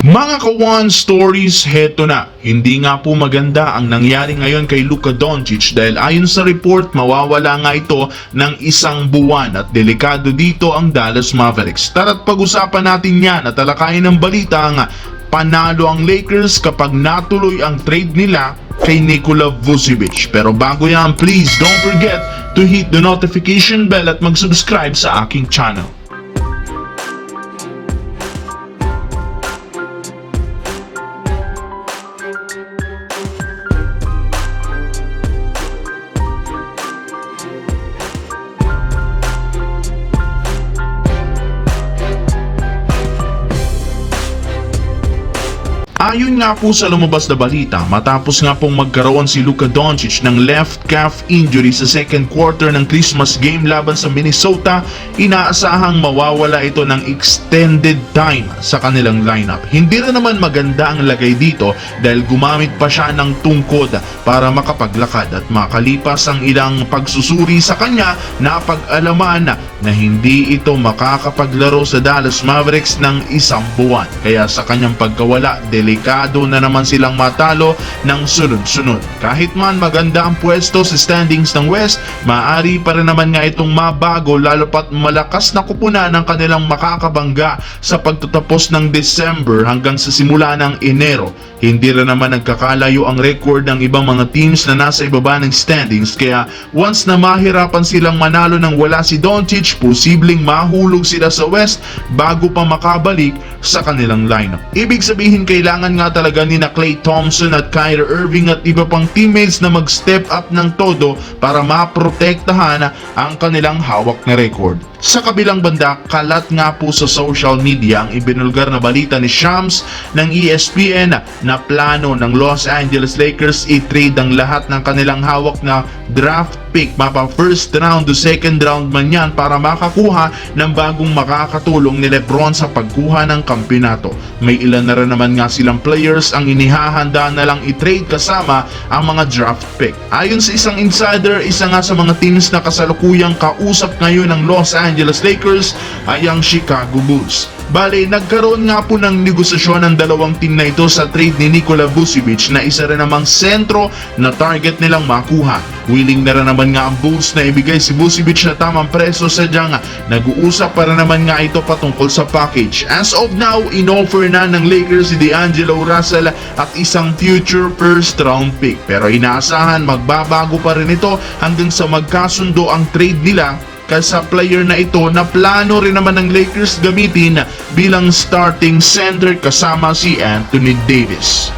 Mga ka-One Stories, heto na. Hindi nga po maganda ang nangyari ngayon kay Luka Doncic dahil ayon sa report, mawawala nga ito ng 1 buwan at delikado dito ang Dallas Mavericks. Tara't pag-usapan natin yan at talakayin ng balita nga panalo ang Lakers kapag natuloy ang trade nila kay Nikola Vucevic. Pero bago yan, please don't forget to hit the notification bell at mag-subscribe sa aking channel. Ayon nga po sa lumabas na balita, matapos nga pong magkaroon si Luka Doncic ng left calf injury sa second quarter ng Christmas game laban sa Minnesota, inaasahang mawawala ito ng extended time sa kanilang lineup. Hindi rin naman maganda ang lagay dito dahil gumamit pa siya ng tungkod para makapaglakad at makalipas ang ilang pagsusuri sa kanya, napag-alaman na hindi ito makakapaglaro sa Dallas Mavericks ng 1 buwan. Kaya sa kanyang pagkawala, delikado na naman silang matalo ng sunod-sunod. Kahit man maganda ang pwesto sa standings ng West, maaari pa rin naman nga itong mabago lalo pat malakas na kupunan ng kanilang makakabangga sa pagtatapos ng December hanggang sa simula ng Enero. Hindi rin naman nagkakalayo ang record ng ibang mga teams na nasa ibaba ng standings, kaya once na mahirapan silang manalo nang wala si Doncic, posibleng mahulog sila sa West bago pa makabalik sa kanilang lineup. Ibig sabihin, kailangan nga talaga ni na Klay Thompson at Kyrie Irving at iba pang teammates na mag-step up ng todo para maprotektahan ang kanilang hawak na record. Sa kabilang banda, kalat nga po sa social media ang ibinulgar na balita ni Shams ng ESPN na plano ng Los Angeles Lakers i-trade ang lahat ng kanilang hawak na draft pick, mapa first round o second round man yan, para makakuha ng bagong makakatulong ni LeBron sa pagkuha ng kampyonato. May ilan na rin naman nga silang players ang inihahanda na lang i-trade kasama ang mga draft pick. Ayon sa isang insider, isa nga sa mga teams na kasalukuyang kausap ngayon ng Los Angeles Lakers ay ang Chicago Bulls. Bale, nagkaroon nga po ng negosasyon ng dalawang team na ito sa trade ni Nikola Vucevic na isa rin namang sentro na target nilang makuha. Willing na rin naman nga ang Bulls na ibigay si Vucevic na tamang preso, sadyang nag-uusap para naman nga ito patungkol sa package. As of now, inoffer na ng Lakers si D'Angelo Russell at isang future first round pick. Pero inaasahan magbabago pa rin ito hanggang sa magkasundo ang trade nila sa player na ito na plano rin naman ng Lakers gamitin bilang starting center kasama si Anthony Davis.